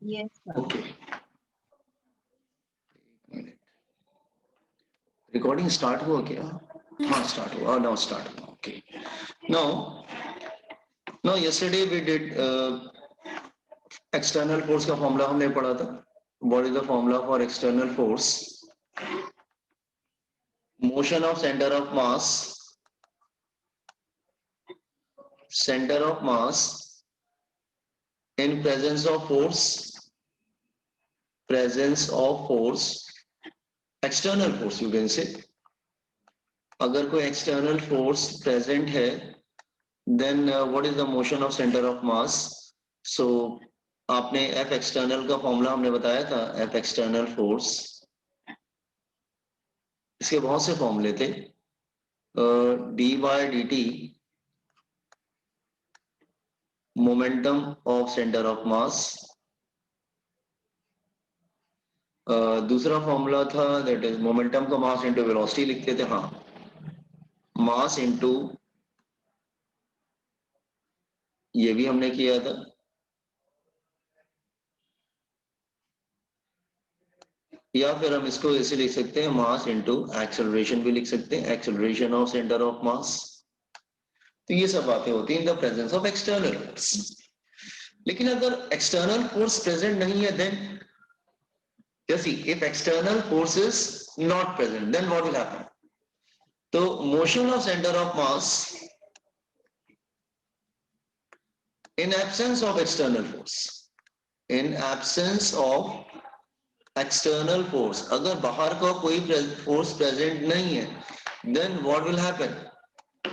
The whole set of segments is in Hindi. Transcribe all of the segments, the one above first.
Yes, sir. Okay. Recording start हुआ क्या? हाँ, start हुआ. Now start हुआ. Okay. Now yesterday we did external force का formula हमने पढ़ा था. What is the formula for external force? Motion of center of mass in presence of force, external force you can say. अगर कोई external force present है, then what is the motion of center of mass? So आपने F external का फॉर्मूला हमने बताया था, F external force. इसके बहुत से फॉर्मूले थे. d by dt momentum of center of mass. दूसरा फॉर्मूला था that is momentum का mass into velocity लिखते थे. हाँ, mass into, ये भी हमने किया था. या फिर हम इसको ऐसे लिख सकते हैं, मास इनटू एक्सेलरेशन भी लिख सकते हैं, acceleration of centre of mass. तो ये सब बातें होती हैं in the presence of external force. लेकिन अगर एक्सटर्नल फोर्स प्रेजेंट नहीं है, देन जैसे if external force is not present, then what will happen? तो motion of centre of mass in absence of external force, in absence of external force, अगर बाहर का कोई फोर्स प्रेजेंट नहीं है, then what will happen?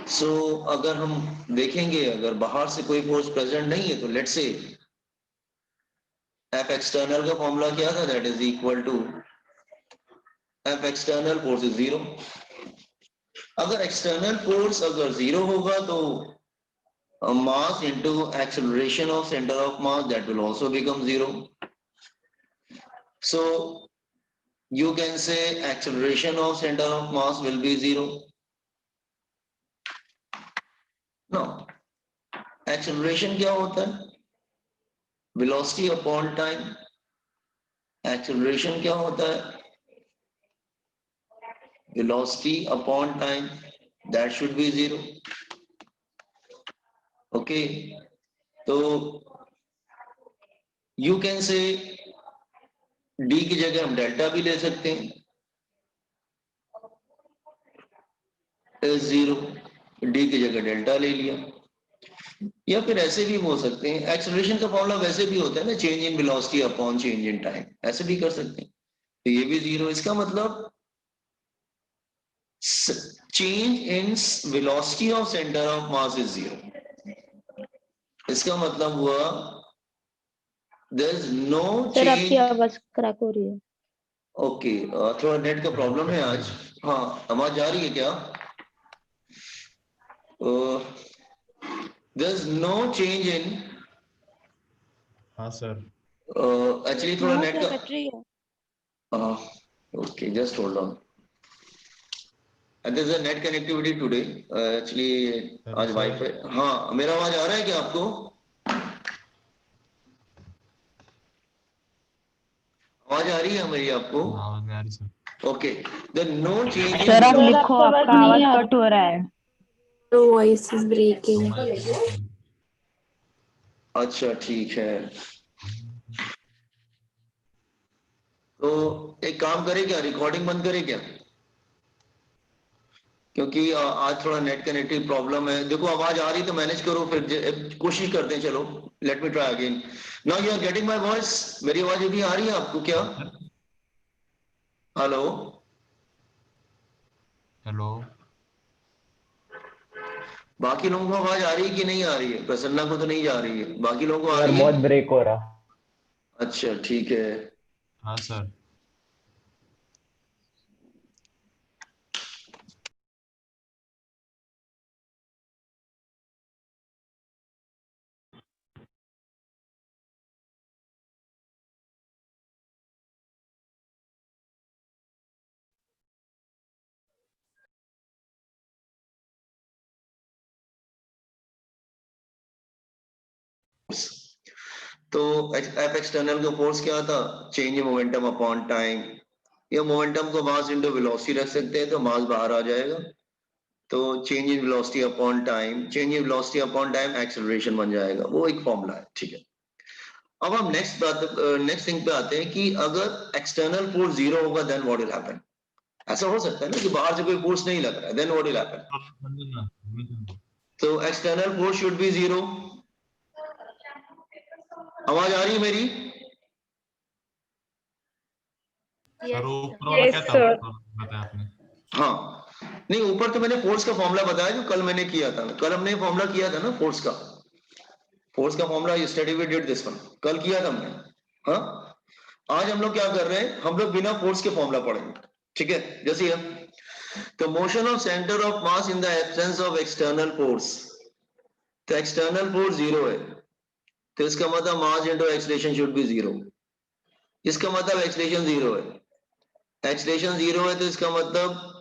So अगर हम देखेंगे, अगर बाहर से कोई फोर्स प्रेजेंट नहीं है, तो लेट्स से एफ एक्सटर्नल का फॉर्मूला क्या था? That is equal to F external force is zero. अगर एक्सटर्नल फोर्स अगर जीरो होगा, तो mass into acceleration of centre of mass, that will also become zero. So you can say acceleration of center of mass will be zero. No, acceleration क्या होता है? velocity upon time. acceleration क्या होता है? velocity upon time. that should be zero. okay, तो you can say d की जगह हम डेल्टा भी ले सकते हैं, is zero. d की जगह डेल्टा ले लिया. या फिर ऐसे भी हो सकते हैं, एक्सेलरेशन का फॉर्मूला वैसे भी होता है ना, change in velocity upon change in time, ऐसे भी कर सकते हैं. तो ये भी जीरो. इसका मतलब change in velocity of centre of mass is zero. इसका मतलब हुआ देयर इज नो सर आपकी चेंज. आवाज क्रैक हो रही है. ओके, थोड़ा नेट का प्रॉब्लम है आज. हाँ, आवाज जा रही है क्या? There is no change in. हाँ सर. एक्चुअली थोड़ा नेट का. कट रही है. Okay, just hold on. There's a net connectivity today. Actually, आज वाईफाई. हाँ, मेरा आवाज आ रहा है क्या आपको? आवाज आ रही है मेरी आपको? आवाज आ रही sir. Okay, the no change in. Sir आप सर, लिखो, आपका आवाज आपका नहीं आवाज आ कट हो रहा है. Voice is breaking. अच्छा, ठीक है. तो एक काम करें क्या, रिकॉर्डिंग बंद करें क्या? क्योंकि आज थोड़ा नेट कनेक्टिव प्रॉब्लम है. देखो आवाज आ रही तो मैनेज करो, फिर कोशिश करते हैं. चलो, let me try again. Now you are getting my voice. मेरी आवाज अभी आ रही है आपको क्या? Hello hello. बाकी लोगों को आवाज आ रही है कि नहीं आ रही है? प्रसन्ना को तो नहीं जा रही है, बाकी लोगों को आ सर रही बहुत है? ब्रेक हो रहा. अच्छा, ठीक है. हाँ सर. तो एफ एक्सटर्नल का फोर्स क्या था, change in momentum upon time, या मोमेंटम को मास इनटू वेलोसिटी रख सकते हैं तो मास बाहर आ जाएगा, तो change in velocity upon time, change in velocity upon time acceleration बन जाएगा, वो एक फॉर्मूला है, ठीक है। अब हम नेक्स्ट थिंग पे आते हैं कि अगर एक्सटर्नल फोर्स जीरो होगा देन व्हाट विल हैपन। ऐसा हो सकता है ना कि बाहर से कोई फोर्स नहीं लग रहा है, देन व्हाट विल हैपन। तो external force should be zero. आवाज आ रही है मेरी? सर ऊपर वाला क्या था, बताया आपने? हाँ, नहीं ऊपर तो मैंने फोर्स का फॉर्मूला बताया जो कल मैंने किया था, कल हमने फॉर्मूला किया था ना फोर्स का, फोर्स का formula yesterday we did this one, कल किया था हमने। हाँ, आज हम लोग क्या कर रहे हैं, हम लोग बिना फोर्स के फॉर्मूला पढ़ेंगे, ठीक है। जैसे तो motion of centre of mass in the absence of external force, तो एक्सटर्नल फोर्स जीरो है, तो इसका मतलब mass into acceleration should be zero, इसका मतलब एक्सीलरेशन जीरो है, एक्सीलरेशन जीरो है तो इसका मतलब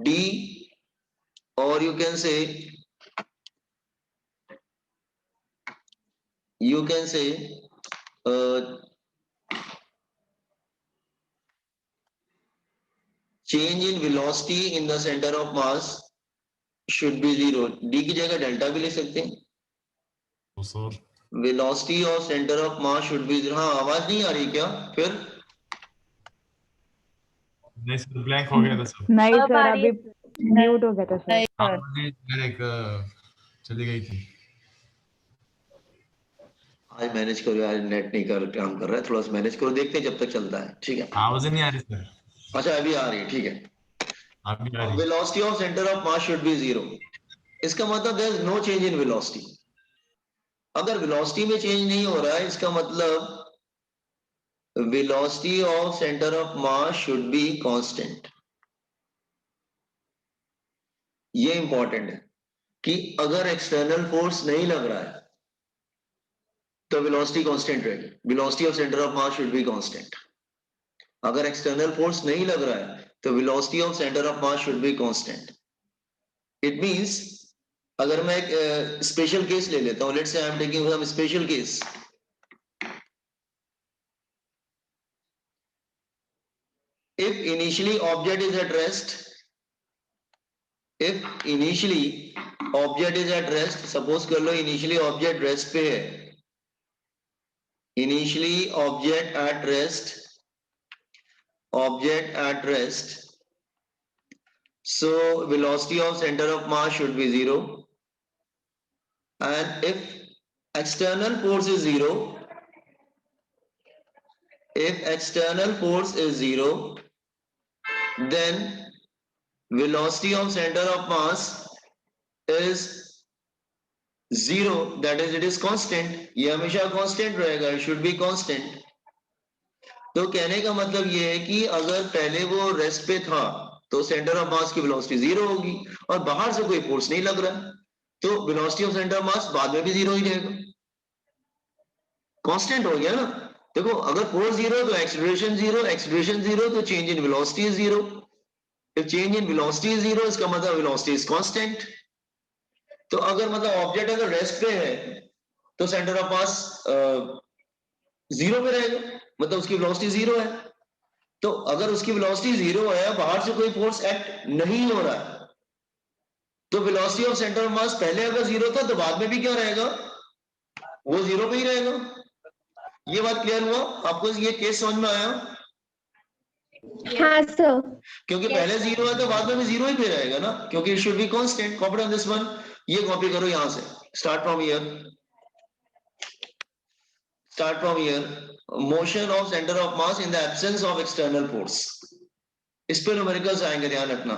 d, और you can say change in velocity in the center of mass should be zero, d की जगह डेल्टा भी ले सकते हैं, तो sir velocity of centre of mass should be zero. हाँ, आवाज नहीं आ रही क्या फिर? नहीं सर, ब्लैंक हो गया था सर। नहीं सर, अभी म्यूट हो गया था सर। हाँ, मुझे एक चली गई थी। आज मैनेज करो यार, नेट नहीं कर काम कर रहा है, थोड़ा सा मैनेज करो, देखते हैं जब तक चलता है, ठीक है। आवाज नहीं आ रही सर। अच्छा अभी आ रही है, ठीक है। अभी आ रही। Velocity of centre of mass should be zero, इसका मतलब there is no change in velocity. अगर वेलोसिटी में चेंज नहीं हो रहा है इसका मतलब velocity of center of mass should be constant। ये इंपॉर्टेंट है कि अगर एक्सटर्नल फोर्स नहीं लग रहा है तो वेलोसिटी कांस्टेंट रहेगी, velocity of centre of mass should be constant. अगर एक्सटर्नल फोर्स नहीं लग रहा है तो velocity of centre of mass should be constant. It means अगर मैं एक स्पेशल केस ले लेता हूं, let's say I am taking some special case, if initially object is at rest, if initially object is at rest, suppose कर लो initially object rest पे है, initially object at rest, so velocity of center of mass should be zero, and if external force is zero, if external force is zero, then velocity of center of mass is zero, that is it is constant, ये हमेशा कांस्टेंट रहेगा, इट शुड बी कांस्टेंट। तो कहने का मतलब ये है कि अगर पहले वो रेस्ट पे था तो सेंटर ऑफ मास की वेलोसिटी जीरो होगी, और बाहर से कोई फोर्स नहीं लग रहा तो वेलोसिटी ऑफ सेंटर ऑफ मास बाद में भी जीरो ही रहेगा, कांस्टेंट हो गया ना। देखो अगर फोर्स जीरो तो एक्सीलरेशन जीरो, एक्सीलरेशन जीरो तो change in velocity is zero, if change in velocity is zero इसका मतलब वेलोसिटी इज कांस्टेंट। तो अगर मतलब ऑब्जेक्ट अगर रेस्ट पे है तो सेंटर ऑफ मास जीरो पे रहेगा, मतलब उसकी वेलोसिटी जीरो है। तो अगर उसकी वेलोसिटी जीरो है, बाहर से कोई फोर्स एक्ट नहीं हो रहा है, तो वेलोसिटी ऑफ सेंटर ऑफ मास पहले अगर जीरो था तो बाद में भी क्या रहेगा, वो जीरो पे ही रहेगा। ये बात क्लियर हुआ आपको, ये केस समझ में आया? हाँ सर। क्योंकि पहले जीरो है तो बाद में भी जीरो ही पे रहेगा ना, क्योंकि it should be constant. Copy on this one, ये कॉपी करो यहां से, start from here, motion of centre of mass in the absence of external force. इस पे न्यूमेरिकल्स आएंगे, ध्यान रखना।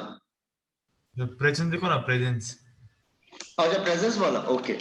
प्रेजेंस देखो ना, प्रेजेंस। अच्छा प्रेजेंस वाला, okay.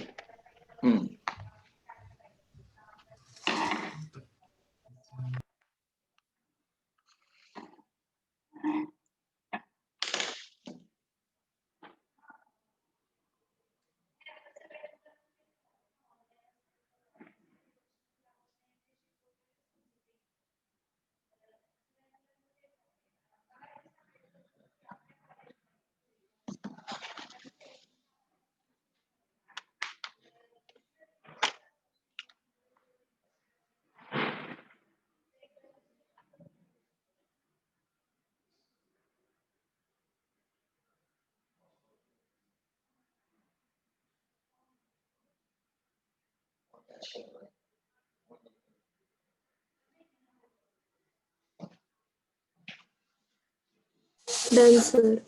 Done, sir.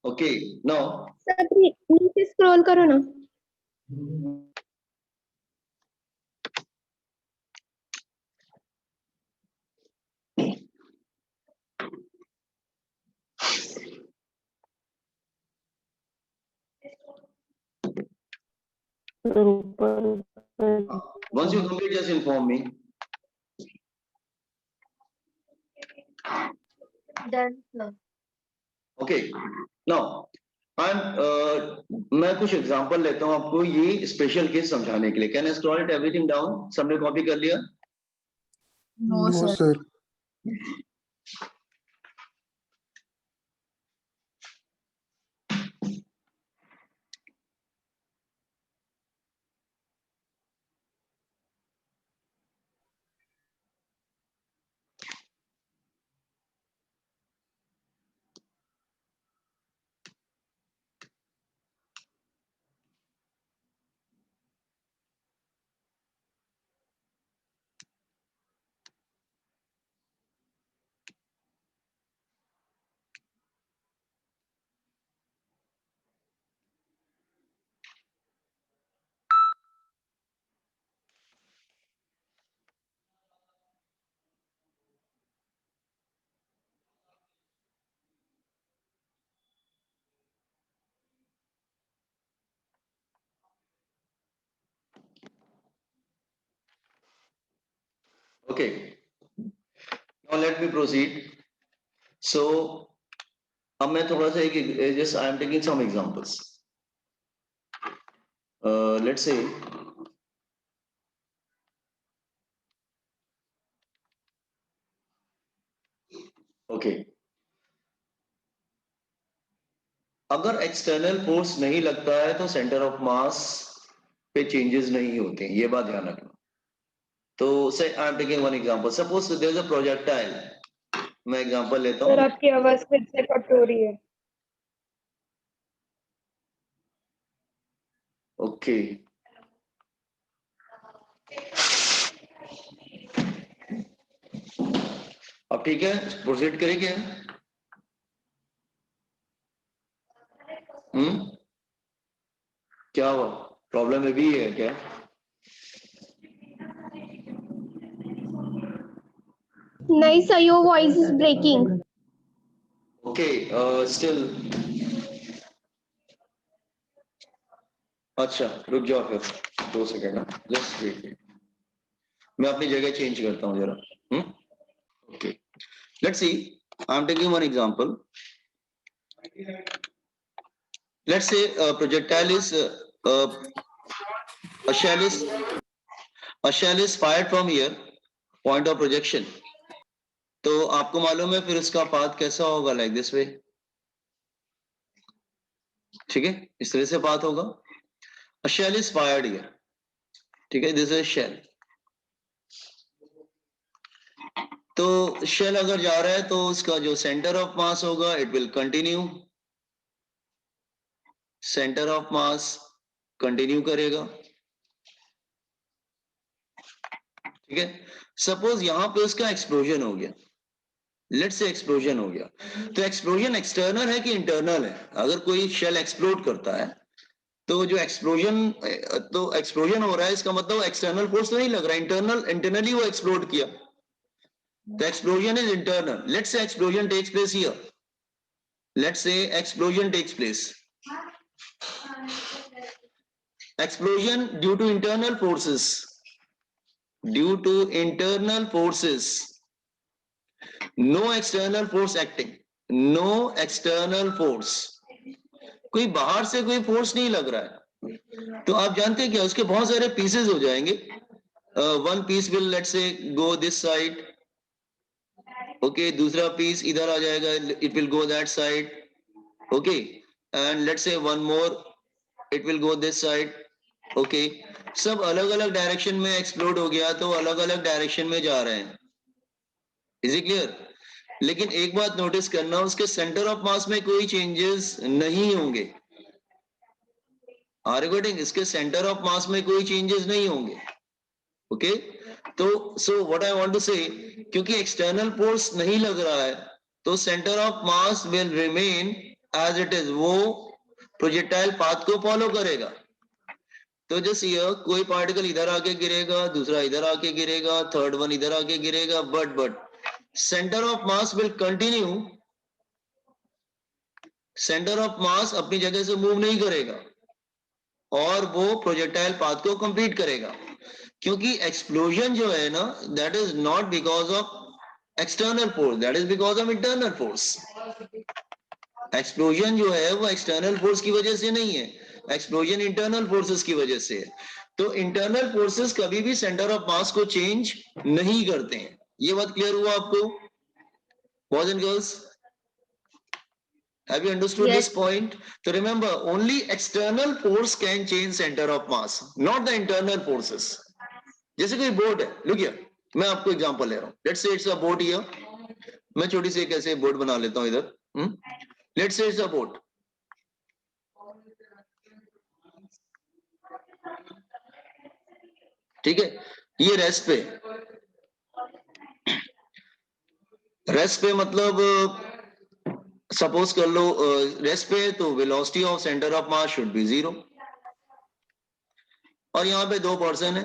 Okay, now sir नीचे स्क्रॉल करो ना. once you complete, just inform me. Done, sir. Okay, now मैं कुछ एग्जांपल लेता हूं आपको ये स्पेशल केस समझाने के लिए. Can I scroll it everything down? सबने कॉपी कर लिया? No, sir. Okay, now let me proceed. So अब मैं थोड़ा सा एक just I am taking some examples. Let's say okay, अगर एक्सटर्नल फोर्स नहीं लगता है तो सेंटर ऑफ मास पे चेंजेस नहीं होते, ये बात ध्यान रखना. तो say I am taking one example. Suppose there is a projectile. मैं एग्जांपल लेता सर हूँ. आपकी आवाज फिर से कट हो रही है. ओके, अब ठीक है, प्रोसीड करें क्या? क्या हुआ? प्रॉब्लम अभी है क्या? नहीं sir, your voice is breaking. Okay, still. अच्छा, रुक जाओ फिर 2 सेकंड. जस्ट वेट, मैं अपनी जगह चेंज करता हूँ जरा. Okay, let's see. I am taking one example. Let's say projectile is a shell is fired from here, point of projection. तो आपको मालूम है फिर इसका पाथ कैसा होगा? लाइक दिस वे. ठीक है, इस तरह से पाथ होगा. A shell is fired here. ठीक है, दिस इज शेल. तो शेल अगर जा रहा है तो उसका जो सेंटर ऑफ मास होगा it will continue. Centre of mass continue करेगा. ठीक है, सपोज यहां पे उसका एक्सप्लोजन हो गया. लेट्स से एक्सप्लोजन हो गया. तो एक्सप्लोजन एक्सटर्नल है कि इंटरनल है? अगर कोई शेल एक्सप्लोड करता है तो जो एक्सप्लोजन हो रहा है इसका मतलब एक्सटर्नल फोर्स नहीं लग रहा है, इंटरनली वो एक्सप्लोड किया. तो explosion is internal. Let's say explosion takes place here. Let's say explosion takes place. Explosion due to internal forces. Due to internal forces. No external force acting. No external force. कोई बाहर से कोई फोर्स नहीं लग रहा है. तो आप जानते हैं क्या, उसके बहुत सारे पीसेस हो जाएंगे. One piece will let's say go this side. Okay, दूसरा पीस इधर आ जाएगा, it will go that side. Okay, and let's say one more, it will go this side. Okay, सब अलग अलग डायरेक्शन में एक्सप्लोड हो गया तो अलग अलग डायरेक्शन में जा रहे हैं. Is it clear? लेकिन एक बात नोटिस करना, उसके सेंटर ऑफ मास में कोई चेंजेस नहीं होंगे. आर्गुमेंटिंग इसके सेंटर ऑफ मास में कोई चेंजेस नहीं होंगे। ओके तो so what I want to say, क्योंकि एक्सटर्नल फोर्स नहीं लग रहा है तो centre of mass will remain as it is, वो प्रोजेक्टाइल पाथ को फॉलो करेगा। तो जैसे ये कोई पार्टिकल इधर आके गिरेगा, दूसरा इधर आके गिरेगा, थर्ड वन इधर आके गिरेगा, but centre of mass will continue, centre of मास अपनी जगह से मूव नहीं करेगा और वो प्रोजेक्टाइल पाथ को कंप्लीट करेगा। क्योंकि एक्सप्लोजन जो है ना, that is not because of external force, that is because of internal force. Explosion जो है वो एक्सटर्नल फोर्स की वजह से नहीं है, एक्सप्लोजन इंटरनल फोर्सेस की वजह से है। तो इंटरनल फोर्सेस कभी भी सेंटर ऑफ मास को चेंज नहीं करते हैं। ये बात क्लियर हुआ आपको boys and girls? Have you understood this point? So remember, only external force can change center of mass, not the internal forces. जैसे कोई बोट है, look here, मैं आपको एग्जांपल ले रहा हूं। Let's say it's a boat here. मैं छोटी सी कैसे बोट बना लेता हूं इधर। Let's say it's a boat. ठीक है, ये रेस्ट पे मतलब सपोज कर लो रेस्ट पे, तो velocity of centre of mass should be 0। और यहाँ पे 2 पर्सन है,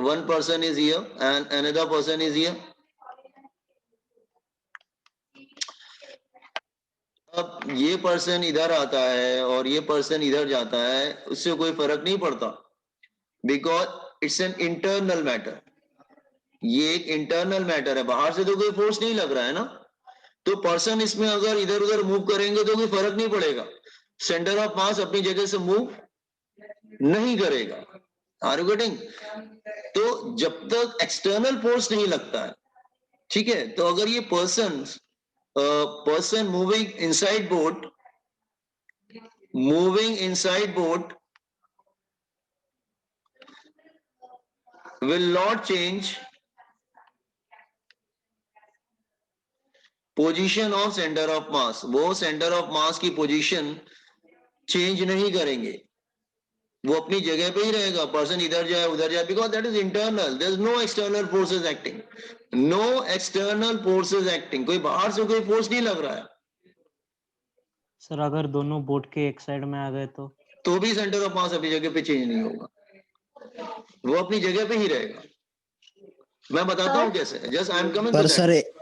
1 person is here and another person is here. अब ये पर्सन इधर आता है और ये पर्सन इधर जाता है, उससे कोई फर्क नहीं पड़ता, because it's an internal matter. ये एक इंटरनल मैटर है, बाहर से तो कोई फोर्स नहीं लग रहा है ना, तो पर्सन इसमें अगर इधर उधर मूव करेंगे तो कोई फर्क नहीं पड़ेगा, सेंटर ऑफ मास अपनी जगह से मूव नहीं करेगा। Are you getting? तो जब तक एक्सटर्नल फोर्स नहीं लगता है, ठीक है, तो अगर ये person moving inside boat will not change position of centre of मास, वो सेंटर ऑफ मास की पोजीशन चेंज नहीं करेंगे, वो अपनी जगह पे ही रहेगा। पर्सन इधर जाए उधर जाए, because that is internal, there is no external forces acting, no external forces acting, कोई बाहर से कोई फोर्स नहीं लग रहा है। सर अगर दोनों बोट के एक साइड में आ गए तो भी सेंटर ऑफ मास अपनी जगह पे चेंज नहीं होगा, वो अपनी जगह पे ही रहेगा। मैं बताता हूँ कैसे, just I am coming to that.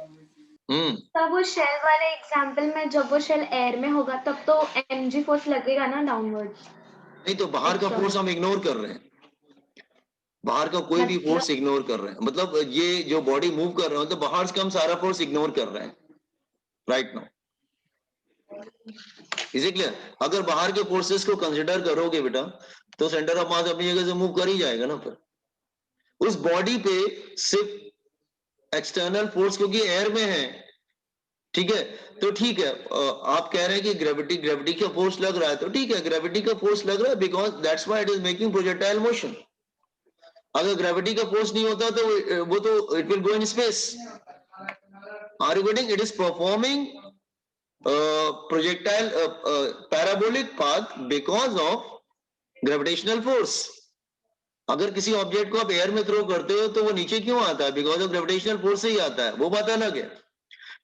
तब वो शेल वाले एग्जांपल में जब वो शेल एयर में होगा तब तो mg फोर्स लगेगा ना डाउनवर्ड। नहीं तो बाहर का फोर्स हम इग्नोर कर रहे हैं, बाहर का कोई भी फोर्स इग्नोर कर रहे हैं, मतलब ये जो बॉडी मूव कर रहा है तो बाहर से हम सारा फोर्स इग्नोर कर रहे हैं right now. Is it clear? अगर बाहर के फोर्सेस को कंसिडर करोगे बेटा तो सेंटर ऑफ मास अपनी जगह से मूव कर ही जाएगा ना। फिर उस बॉडी पे सिर्फ एक्सटर्नल फोर्स क्योंकि एयर में है, ठीक है, तो ठीक है, आप कह रहे हैं कि ग्रेविटी का फोर्स लग रहा है, तो ठीक है, ग्रेविटी का फोर्स लग रहा है because that's why it is making projectile motion. अगर ग्रेविटी का फोर्स नहीं होता तो वो तो it will go in space. Are you getting? It is performing projectile parabolic path because of gravitational force. अगर किसी ऑब्जेक्ट को आप एयर में थ्रो करते हो तो वो नीचे क्यों आता है? बिकॉज ऑफ ग्रेविटेशनल फोर्स से ही आता है, वो बात अलग है।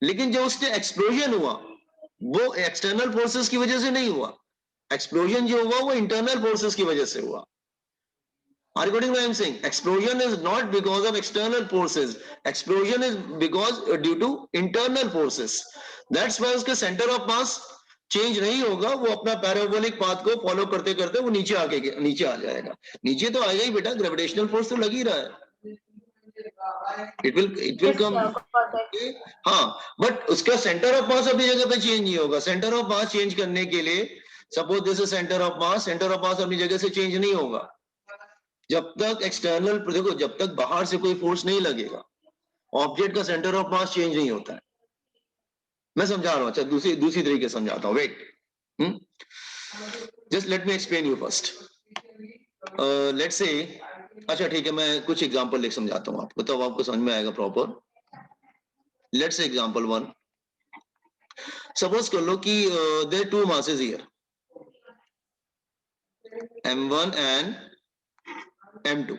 लेकिन जो उससे एक्सप्लोजन हुआ वो एक्सटर्नल फोर्सेस की वजह से नहीं हुआ, एक्सप्लोजन जो हुआ वो इंटरनल फोर्सेस की वजह से हुआ। Are you getting what I'm saying? Explosion is not because of external forces. Explosion is because due to internal forces. That's why उसके center of mass चेंज नहीं होगा, वो अपना पैराबोलिक पाथ को फॉलो करते करते वो नीचे आ जाएगा। नीचे तो आएगा ही बेटा, ग्रेविटेशनल फोर्स तो लग ही रहा है, इट विल कम। हाँ, बट उसका सेंटर ऑफ मास अपनी जगह पे चेंज नहीं होगा। सेंटर ऑफ मास चेंज करने के लिए suppose this is centre of मास अपनी जगह से चेंज नहीं होगा जब तक एक्सटर्नल, देखो जब तक बाहर से कोई फोर्स नहीं लगेगा ऑब्जेक्ट का सेंटर ऑफ मास चेंज नहीं होता है। मैं समझा रहा हूं, अच्छा दूसरी तरीके समझाता हूं, wait, just let me explain you first. Let's say, अच्छा ठीक है, मैं कुछ एग्जांपल लेके समझाता हूं आपको, तब आपको समझ में आएगा proper. Let's say example 1, suppose कर लो कि there two masses here, m1 and m2.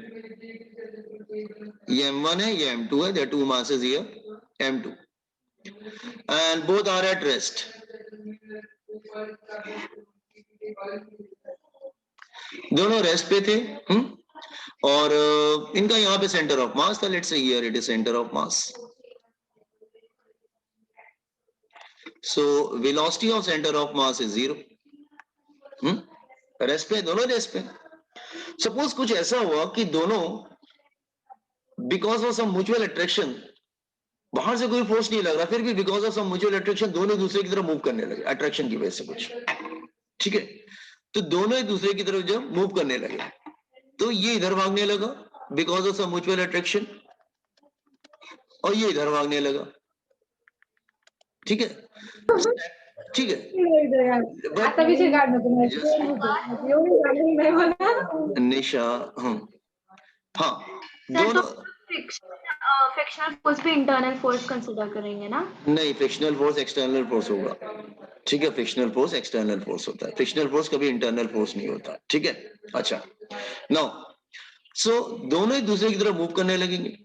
ये m1 है, ये m2 है, there two masses here, m2, and both are at rest. दोनों रेस्ट पे थे. और इनका यहाँ पे सेंटर ऑफ मास था. Let's say here it is centre of mass. So velocity of centre of mass is 0. Rest पे, दोनों रेस्ट पे. सपोज कुछ ऐसा हुआ कि दोनों because of some mutual attraction, बाहर से कोई फोर्स नहीं लग रहा, फिर भी because of some mutual attraction दोनों दूसरे की तरफ मूव करने लगे, अट्रैक्शन की वजह से कुछ. ठीक है, तो दोनों एक दूसरे की तरफ जब मूव करने लगे तो ये इधर भागने लगा because of some mutual attraction, और ये इधर भागने लगा. ठीक है, ठीक है. आता विषय काढ नको नाही मला. निशा, हाँ दोनों. फ्रिक्शनल फोर्स भी इंटरनल फोर्स कंसिडर करेंगे ना? नहीं, फ्रिक्शनल फोर्स एक्सटर्नल फोर्स होगा. ठीक है, फ्रिक्शनल फोर्स एक्सटर्नल फोर्स होता है, फ्रिक्शनल फोर्स कभी इंटरनल फोर्स नहीं होता. ठीक है, अच्छा. नाउ सो दोनों एक दूसरे की तरफ मूव करने लगेंगे.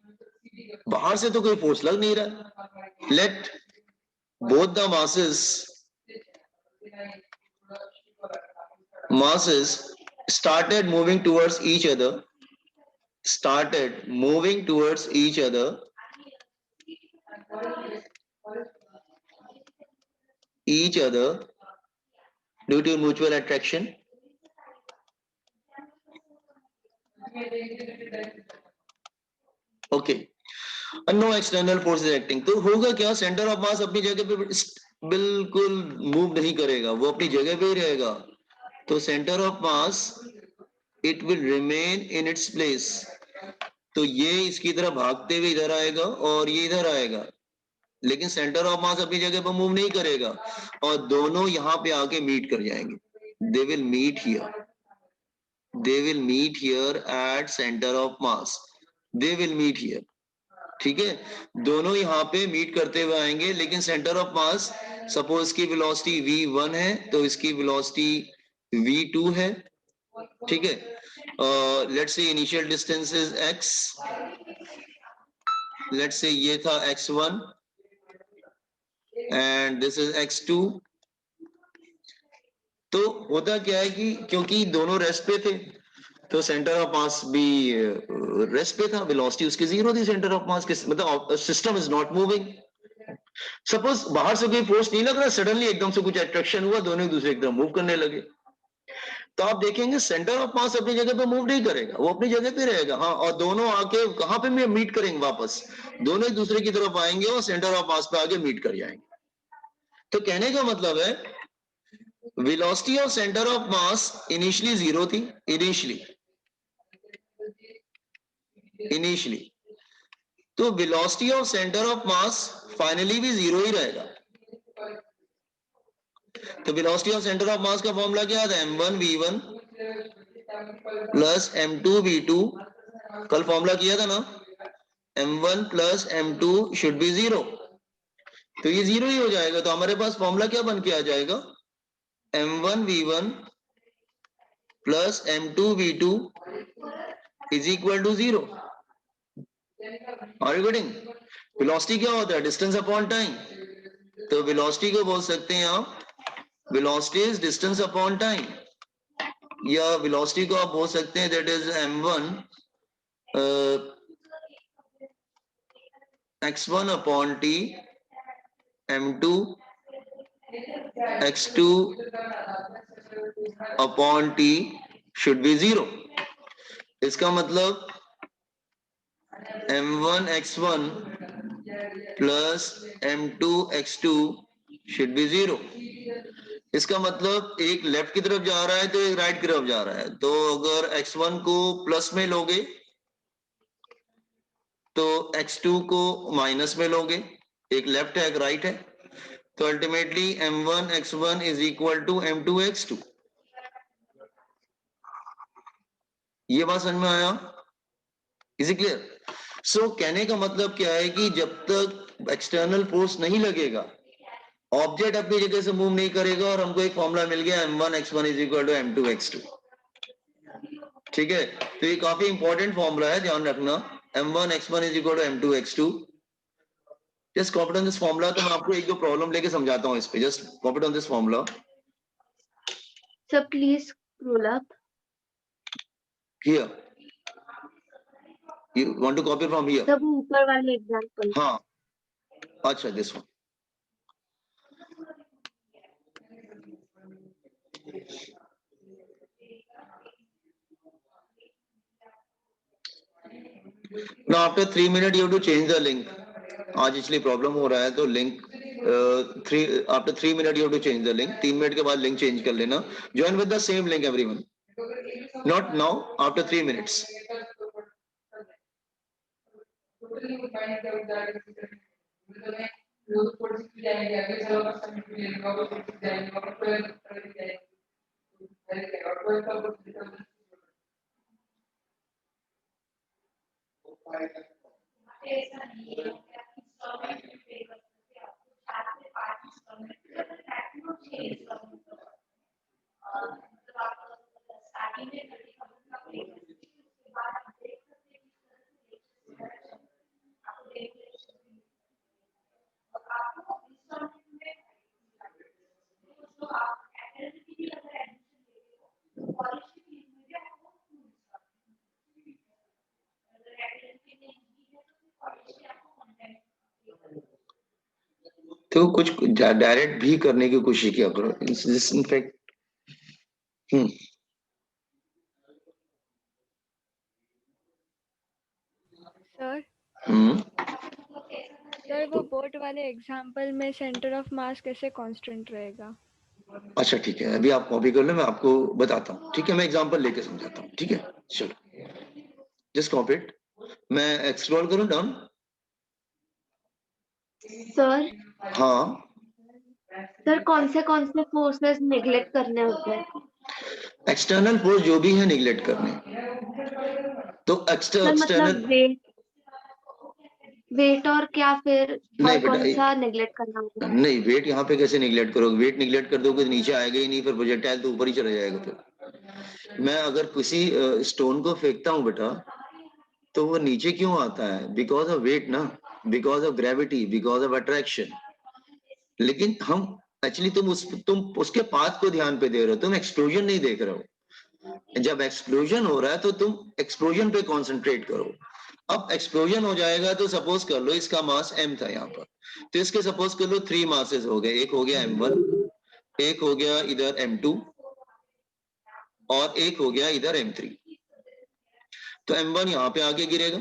बाहर से तो कोई फोर्स लग नहीं रहा. Let both the masses started moving towards each other, due to mutual attraction. Okay, and no external force is acting. तो होगा क्या, सेंटर ऑफ मास अपनी जगह पे बिल्कुल मूव नहीं करेगा, वो अपनी जगह पे ही रहेगा. तो centre of mass it will remain in its place. तो ये इसकी तरह भागते हुए इधर आएगा और ये इधर आएगा, लेकिन सेंटर ऑफ मास अपनी जगह पर मूव नहीं करेगा, और दोनों यहाँ पे आके मीट कर जाएंगे. They will meet here at centre of mass. They will meet here. ठीक है, दोनों यहाँ पे मीट करते हुए आएंगे, लेकिन सेंटर ऑफ मास, सपोज की वेलोसिटी v1 है तो इसकी वेलोसिटी v2 है. ठीक है, let's say initial distance is x. Let's say ये था x1 and this is x2. तो होता क्या है कि क्योंकि दोनों रेस्ट पे थे तो सेंटर ऑफ मास भी रेस्ट पे था, वेलोसिटी उसकी 0 थी. सेंटर ऑफ मास के मतलब system is not moving. Suppose बाहर से कोई फोर्स नहीं लग रहा, सडनली एकदम से कुछ अट्रैक्शन हुआ, दोनों एक दूसरे की तरफ मूव करने लगे, तो आप देखेंगे सेंटर ऑफ मास अपनी जगह पे मूव नहीं करेगा, वो अपनी जगह पे रहेगा. हाँ, और दोनों आके कहां पे मीट करेंगे, वापस दोनों एक दूसरे की तरफ आएंगे और सेंटर ऑफ मास पे आगे मीट कर जाएंगे. तो कहने का मतलब है velocity of centre of mass initially 0 थी. इनिशियली तो velocity of centre of mass finally भी 0 ही रहेगा. तो वेलोसिटी ऑफ सेंटर ऑफ मास का फॉर्मूला क्या था, m1v1 प्लस m2v2. कल फॉर्मूला किया था ना, m1 plus m2 should be 0. तो ये 0 ही हो जाएगा. तो हमारे पास फॉर्मूला क्या बन के आ जाएगा, m1v1 plus m2v2 is equal to 0. Are you getting? Velocity क्या होता है, डिस्टेंस अपॉन टाइम. तो वेलोसिटी को बोल सकते हैं आप, velocity is distance upon time, या वेलोसिटी को आप बोल सकते हैं that is m1 x1 upon t, m2 x2 upon t should be 0. इसका मतलब m1 x1 plus m2 x2 should be 0. इसका मतलब एक लेफ्ट की तरफ जा रहा है तो एक राइट की तरफ जा रहा है. तो अगर x1 को प्लस में लोगे तो x2 को माइनस में लोगे, एक लेफ्ट है एक राइट है, तो ultimately m1 x1 is equal to m2 x2. ये बात समझ में आया? Is it clear? सो कहने का मतलब क्या है कि जब तक एक्सटर्नल फोर्स नहीं लगेगा ऑब्जेक्ट अपनी जगह से मूव नहीं करेगा और हमको एक फॉर्मूला मिल गया m1 x1 is equal to m2 x2। ठीक है, तो ये काफी इंपॉर्टेंट फॉर्मूला है, ध्यान रखना। m1 x1 is equal to m2 x2। Just copy on this formula. तो मैं आपको एक दो प्रॉब्लम लेके समझाता हूँ इस पे। Just copy on this formula. Sir please scroll up. Here you want to copy from here? सब ऊपर वाले एग्जांपल। हाँ, अच्छा this one. Now after 3 minutes you have to change the link. आज इसलिए प्रॉब्लम हो रहा है तो link after 3 minute you have to change the link. 3 minute के बाद लिंक चेंज कर लेना। Join with the same link everyone, not now, after 3 minutes. तो कुछ डायरेक्ट भी करने की कोशिश किया करो। इनफैक्ट सर वो बोर्ड वाले एग्जांपल में सेंटर ऑफ मास कैसे कांस्टेंट रहेगा? अच्छा ठीक है, अभी आप कॉपी कर लो, मैं आपको बताता हूँ। ठीक है, मैं एग्जांपल लेके समझाता हूँ। ठीक है, चलो जस्ट कॉपी इट। मैं स्क्रॉल करूँ डाउन? सर हाँ सर कौन से फोर्सेस नेग्लेक्ट करने होते हैं? एक्सटर्नल फोर्स जो भी है निगलेक्ट करने। तो सर मतलब एक्सटर्नल वेट और क्या फिर नहीं और कौन बेटा, सा नेग्लेक्ट करना होगा? नहीं वेट यहाँ पे कैसे निगलेक्ट करोगे? वेट निगलेक्ट कर दोगे तो नीचे आएगा ही नहीं, फिर प्रोजेक्टाइल तो ऊपर ही चला जाएगा। फिर मैं अगर किसी स्टोन को फेंकता हूँ बेटा तो वो नीचे क्यों आता है? बिकॉज ऑफ वेट ना, because of gravity, because of attraction. लेकिन हम एक्चुअली तुम उसके पाथ को ध्यान पे दे रहे हो, तुम एक्सप्लोजन नहीं देख रहे हो। जब एक्सप्लोजन हो रहा है तो तुम एक्सप्लोजन पे कंसंट्रेट करो। अब एक्सप्लोजन हो जाएगा तो सपोज कर लो इसका मास m था यहाँ पर, तो इसके सपोज कर लो 3 मासेस हो गए। एक हो गया m1, एक हो गया इधर m2 और एक हो गया इधर m3। तो m1 यहाँ पे आके गिरेगा,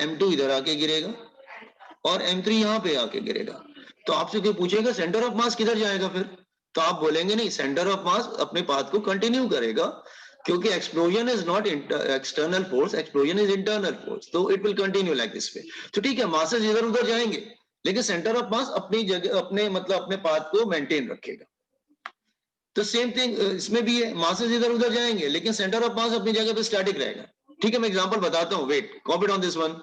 m2 इधर आके गिरेगा और m3 यहाँ पे आके गिरेगा। तो आपसे कोई पूछेगा सेंटर ऑफ मास किधर जाएगा फिर, तो आप बोलेंगे नहीं, सेंटर ऑफ मास अपने पाथ को कंटिन्यू करेगा, क्योंकि explosion is not external force, explosion is internal force, तो it will continue like this way. तो ठीक है, मासेस इधर उधर जाएंगे लेकिन सेंटर ऑफ मास अपनी जगह, अपने मतलब अपने पाथ को मेंटेन रखेगा। तो सेम थिंग इसमें भी है, मासेस इधर उधर जाएंगे लेकिन सेंटर ऑफ मास अपनी जगह पे स्टैटिक रहेगा। ठीक है, मैं एग्जांपल बताता हूँ। Wait, copy on this one.